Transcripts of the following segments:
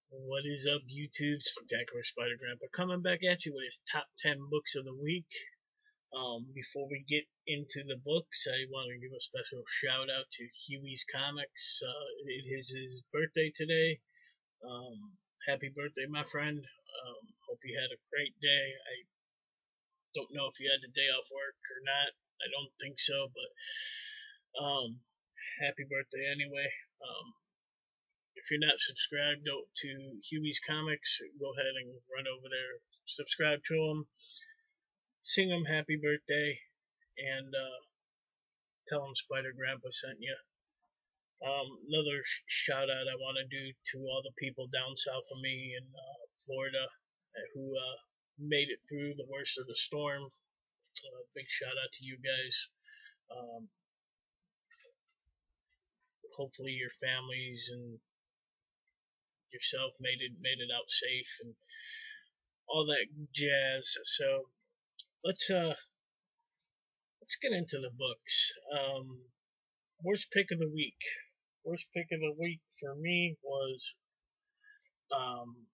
What is up, YouTube? Spectacular Spider Grandpa coming back at you with his top 10 books of the week. Before we get into the books, I want to give a special shout out to Huey's Comics. It is his birthday today. Happy birthday, my friend. Hope you had a great day. I don't know if you had a day off work or not. I don't think so, but happy birthday anyway. If you're not subscribed to Huey's Comics, go ahead and run over there, subscribe to him, sing him happy birthday, and tell him Spider Grandpa sent you. Another shout out I want to do to all the people down south of me in Florida who made it through the worst of the storm. Big shout out to you guys. Um, Hopefully your families and yourself made it out safe and all that jazz. So let's get into the books. Worst pick of the week. Worst pick of the week for me was um,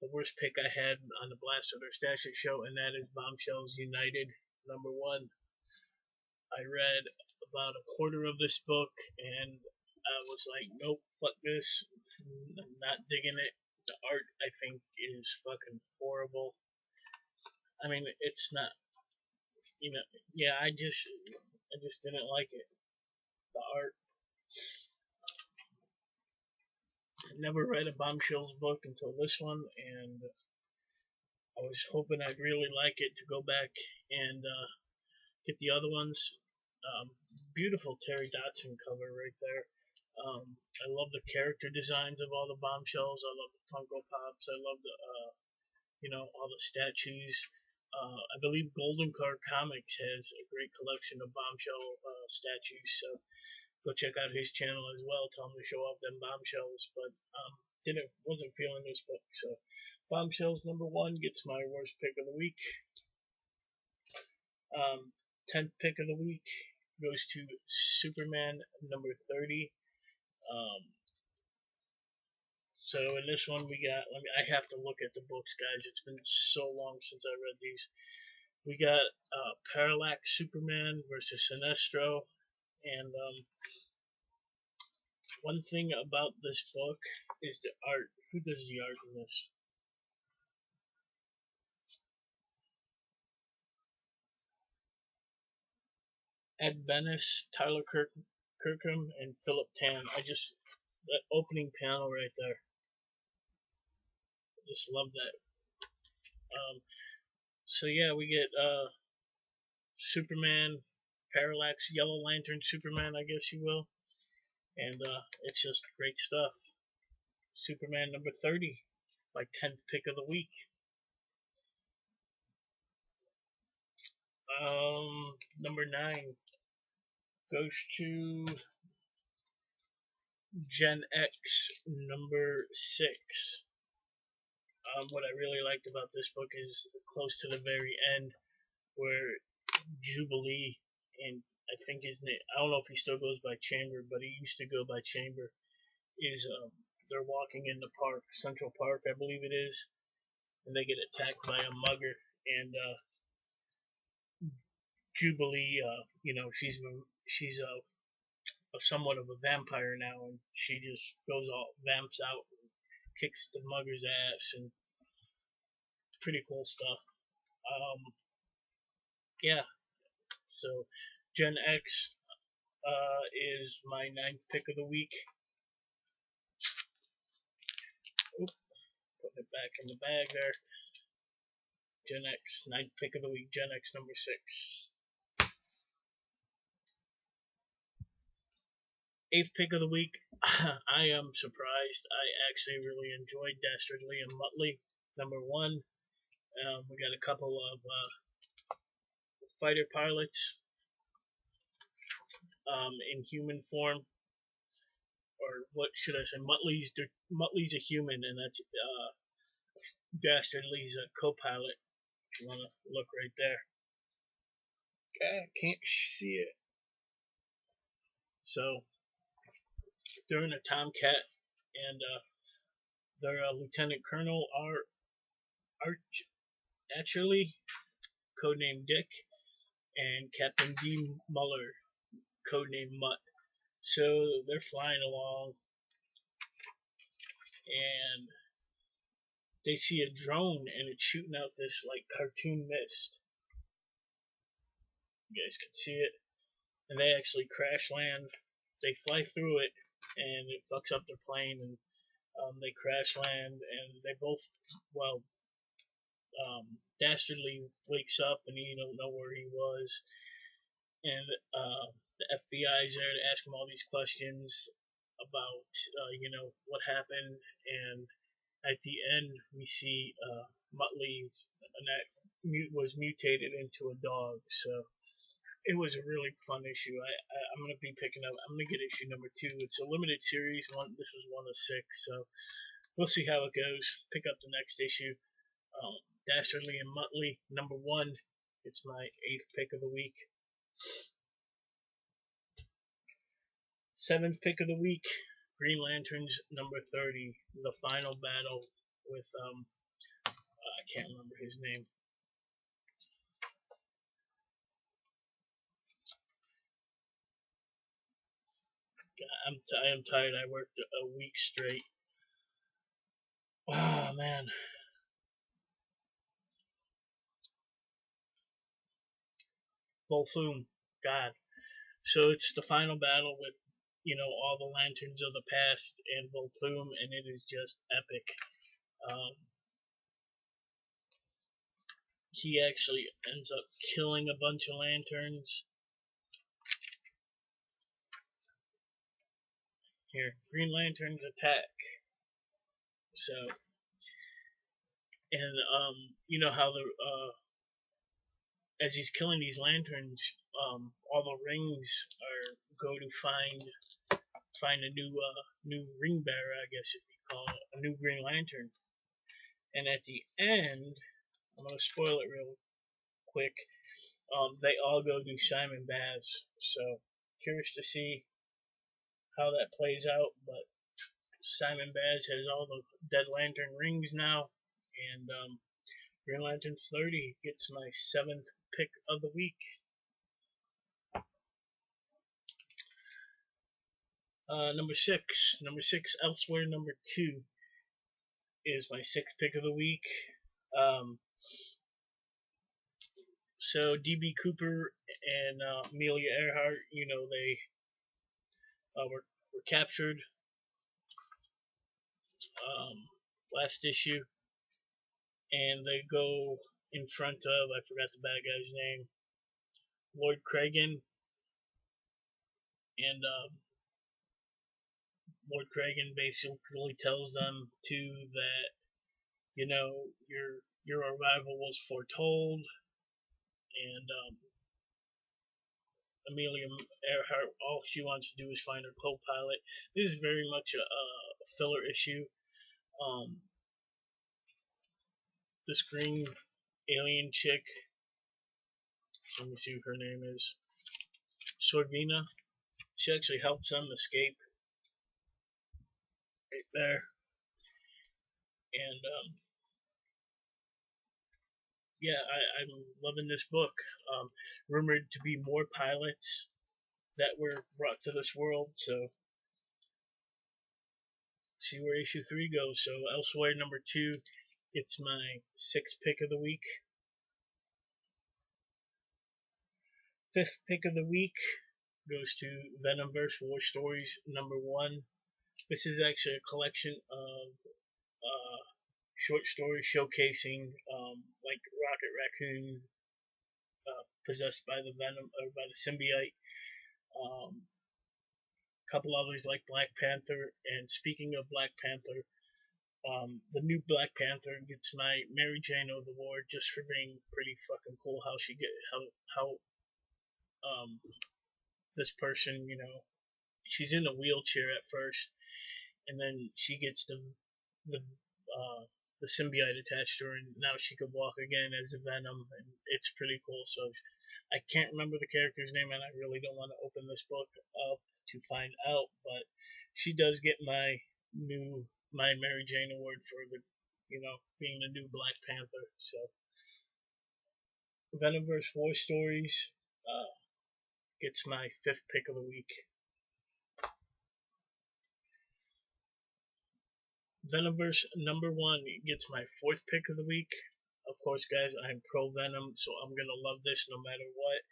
the worst pick I had on the Blast of Their Stash It show, and that is Bombshells United #1. I read about a quarter of this book, and I was like, nope, fuck this. I'm not digging it. The art, I think, is fucking horrible. I mean, it's not, yeah, I just didn't like it. The art. Never read a Bombshells book until this one, and I was hoping I'd really like it to go back and get the other ones. Beautiful Terry Dotson cover right there. I love the character designs of all the Bombshells. I love the Funko Pops. I love the all the statues. I believe Golden Car Comics has a great collection of Bombshell statues. So go check out his channel as well. Tell him to show off them bombshells. But wasn't feeling this book. So Bombshells #1 gets my worst pick of the week. 10th pick of the week goes to Superman #30. So in this one we got. I have to look at the books, guys. It's been so long since I read these. We got Parallax Superman versus Sinestro, and one thing about this book is the art. Who does the art in this? Ed Benes, Tyler Kirkham, and Philip Tan. That opening panel right there. I just love that. So yeah, we get Superman, Parallax, Yellow Lantern Superman, I guess you will, and it's just great stuff. Superman #30, my 10th pick of the week. #9 goes to Gen X #6. What I really liked about this book is close to the very end where Jubilee, and I think his name, I don't know if he still goes by Chamber, but he used to go by Chamber, is they're walking in the park, Central Park, I believe it is, and they get attacked by a mugger, and Jubilee, she's somewhat of a vampire now, and she just goes all vamps out and kicks the mugger's ass, and pretty cool stuff. Yeah, so Gen X is my 9th pick of the week. Oop, putting it back in the bag there. Gen X, 9th pick of the week, Gen X #6. 8th pick of the week, I am surprised. I actually really enjoyed Dastardly and Muttley #1. We got a couple of fighter pilots in human form, or what should I say? Muttley's a human, and that's Dastardly's a co-pilot. If you want to look right there, I can't see it. So during a Tomcat and They're Lieutenant Colonel Arch Atcherley, codenamed Dick, and Captain D. Muller, codenamed Mutt. So they're flying along, and they see a drone, and it's shooting out this like cartoon mist. You guys can see it, and they actually crash land. They fly through it, and it fucks up their plane, and they crash land, and they both, well, Dastardly wakes up, and he don't know where he was, and the FBI is there to ask him all these questions about, what happened, and at the end we see Muttley was mutated into a dog, so it was a really fun issue. I'm gonna be picking up. I'm gonna get issue number 2. It's a limited series. This was 1 of 6, so we'll see how it goes. Pick up the next issue. Dastardly and Muttley number 1. It's my 8th pick of the week. 7th pick of the week. Green Lanterns number 30. The final battle with I can't remember his name. I am tired. I worked a week straight. Oh man. Volthoom. God. So it's the final battle with, all the lanterns of the past and Volthoom, and it is just epic. He actually ends up killing a bunch of lanterns. Here, Green Lanterns attack. So, and you know how as he's killing these lanterns, all the rings go to find a new ring bearer, I guess if you call it, a new Green Lantern. And at the end, I'm gonna spoil it real quick. They all go to Simon Baz. So curious to see how that plays out, but Simon Baz has all the Dead Lantern rings now, and Green Lanterns 30 gets my 7th pick of the week. Number 6, Elsewhere number 2 is my 6th pick of the week. So D.B. Cooper and Amelia Earhart, they were captured last issue, and they go in front of, I forgot the bad guy's name, Lord Kragen, and Lord Kragen basically tells them that your arrival was foretold, and Amelia Earhart, all she wants to do is find her co-pilot. This is very much a filler issue. This green alien chick, let me see what her name is, Sorvina, she actually helps them escape right there. And yeah, I'm loving this book. Rumored to be more pilots that were brought to this world, so see where issue 3 goes. So Elsewhere number 2, it's my 6th pick of the week. 5th pick of the week goes to Venomverse War Stories number 1. This is actually a collection of short stories showcasing like Rocket Raccoon possessed by the venom or by the symbiote. Couple others like Black Panther. And speaking of Black Panther, the new Black Panther gets my Mary Jane Award just for being pretty fucking cool. How this person, she's in a wheelchair at first, and then she gets the symbiote attached to her, and now she could walk again as a Venom, and it's pretty cool. So I can't remember the character's name, and I really don't want to open this book up to find out, but she does get my new my Mary Jane award for the, being the new Black Panther. So Venomverse War Stories gets my 5th pick of the week. Venomverse #1 gets my 4th pick of the week. Of course, guys, I'm pro Venom, so I'm gonna love this no matter what.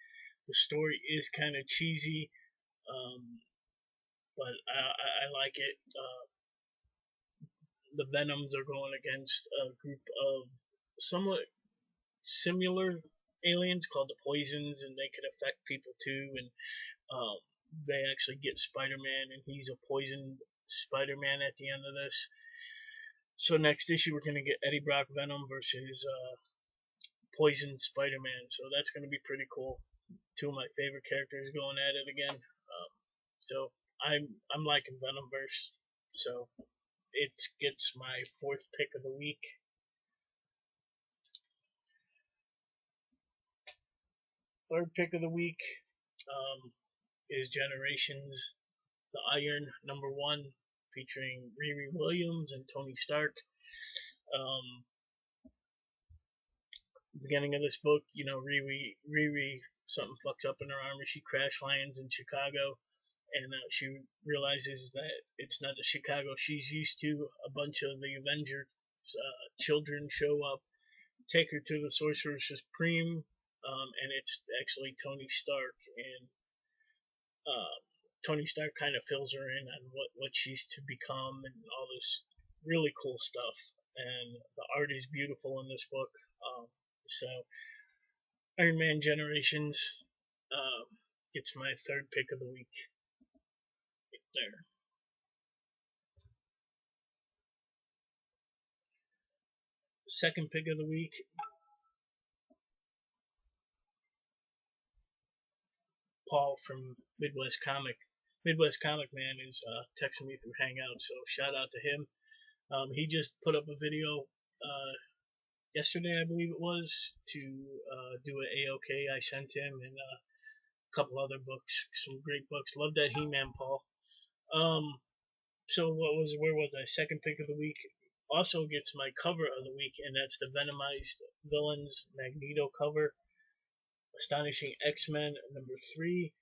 The story is kind of cheesy, but I like it. The Venoms are going against a group of somewhat similar aliens called the Poisons, and they could affect people too. And um, they actually get Spider-Man, and he's a poisoned Spider-Man at the end of this. So next issue, we're gonna get Eddie Brock Venom versus Poison Spider-Man. So that's gonna be pretty cool. Two of my favorite characters going at it again. So I'm liking Venomverse. So it gets my 4th pick of the week. Third pick of the week is Generations, the Iron #1, featuring Riri Williams and Tony Stark. Beginning of this book, Riri, something fucks up in her armor. She crash lands in Chicago, and she realizes that it's not the Chicago she's used to. A bunch of the Avengers children show up, take her to the Sorcerer Supreme, and it's actually Tony Stark, and Tony Stark kind of fills her in on what she's to become and all this really cool stuff. And the art is beautiful in this book. So Iron Man Generations gets my 3rd pick of the week. Right there. Second pick of the week. Paul from Midwest Comic. Midwest Comic Man is texting me through Hangout, so shout out to him. He just put up a video yesterday, I believe it was, to do an AOK I sent him, and a couple other books, some great books. Love that He-Man, Paul. So where was I? Second pick of the week. Also gets my cover of the week, and that's the Venomized Villains Magneto cover. Astonishing X-Men #3.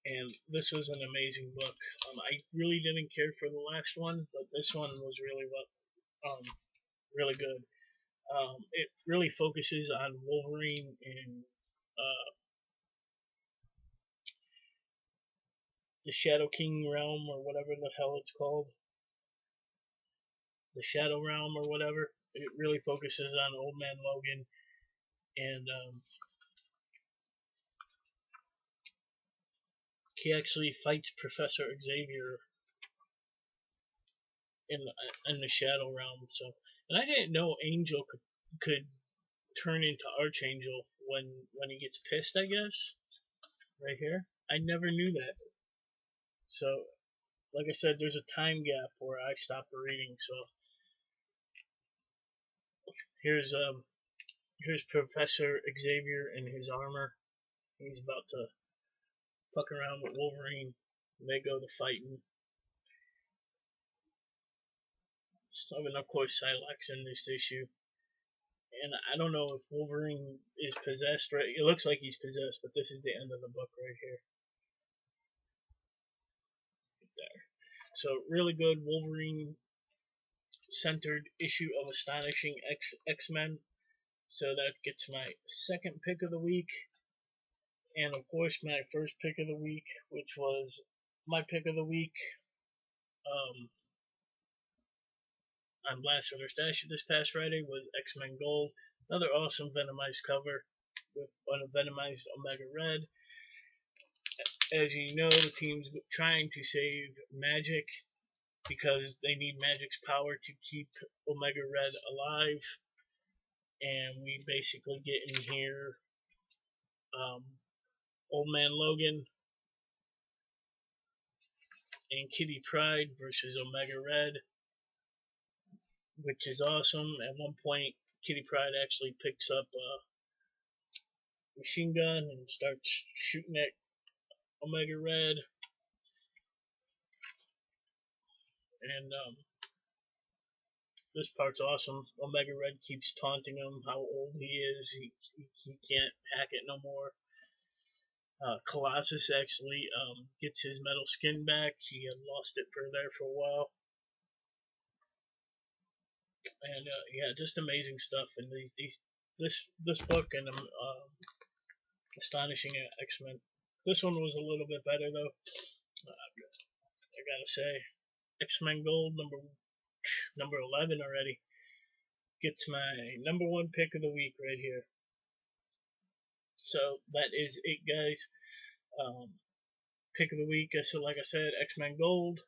And this was an amazing book. I really didn't care for the last one, but this one was really good. It really focuses on Wolverine in the Shadow King realm, or whatever the hell it's called, the Shadow Realm or whatever. It really focuses on Old Man Logan, and he actually fights Professor Xavier in the Shadow Realm. So, and I didn't know Angel could turn into Archangel when he gets pissed, I guess. Right here. I never knew that. So, like I said, there's a time gap where I stopped reading. So here's Professor Xavier in his armor. He's about to fuck around with Wolverine. They go to fighting. So, and of course, Psylocke in this issue. And I don't know if Wolverine is possessed, right? It looks like he's possessed, but this is the end of the book right here. There. So really good Wolverine centered issue of Astonishing X-Men. So that gets my 2nd pick of the week. And of course my 1st pick of the week, which was my pick of the week on Blast from Their Stash this past Friday, was X-Men Gold. Another awesome Venomized cover with a Venomized Omega Red. As you know, the team's trying to save Magic because they need Magic's power to keep Omega Red alive. And we basically get in here Old Man Logan and Kitty Pryde versus Omega Red, which is awesome. At one point, Kitty Pryde actually picks up a machine gun and starts shooting at Omega Red. And this part's awesome. Omega Red keeps taunting him how old he is. He can't hack it no more. Colossus actually gets his metal skin back. He had lost it for a while. And yeah, just amazing stuff. And this book and Astonishing X-Men. This one was a little bit better though. I gotta say, X-Men Gold number 11 already gets my number one pick of the week right here. So that is it, guys. Pick of the week. So like I said, X-Men Gold.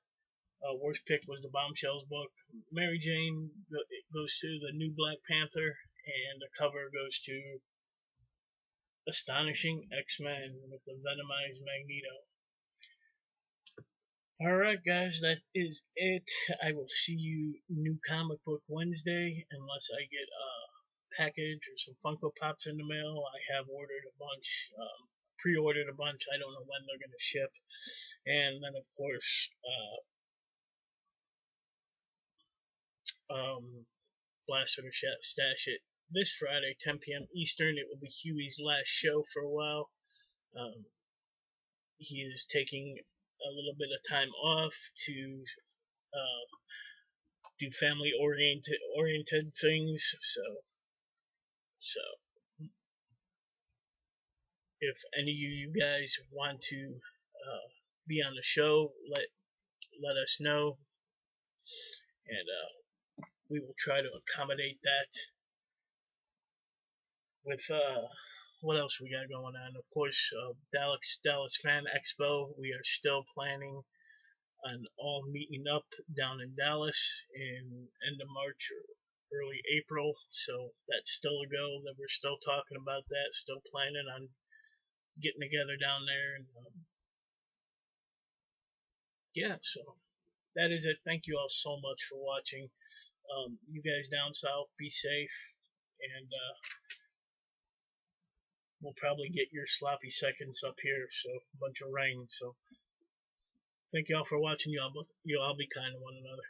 Worst pick was the Bombshells book. Mary Jane goes to the new Black Panther, and the cover goes to Astonishing X-Men with the Venomized Magneto. Alright guys, that is it. I will see you New Comic Book Wednesday, unless I get a package or some Funko Pops in the mail. I have ordered a bunch, pre-ordered a bunch. I don't know when they're going to ship. And then of course, Blast It or Stash It. This Friday, 10 p.m. Eastern, it will be Huey's last show for a while. He is taking a little bit of time off to do family oriented things. So if any of you guys want to be on the show, let us know, and we will try to accommodate that. With what else we got going on? Of course, Dallas Fan Expo. We are still planning on all meeting up down in Dallas in end of March or early April. So that's still a go. That we're still talking about that. Still planning on getting together down there. And yeah, so that is it. Thank you all so much for watching. You guys down south, be safe, and we'll probably get your sloppy seconds up here, so a bunch of rain. So thank you all for watching. You all be kind to one another.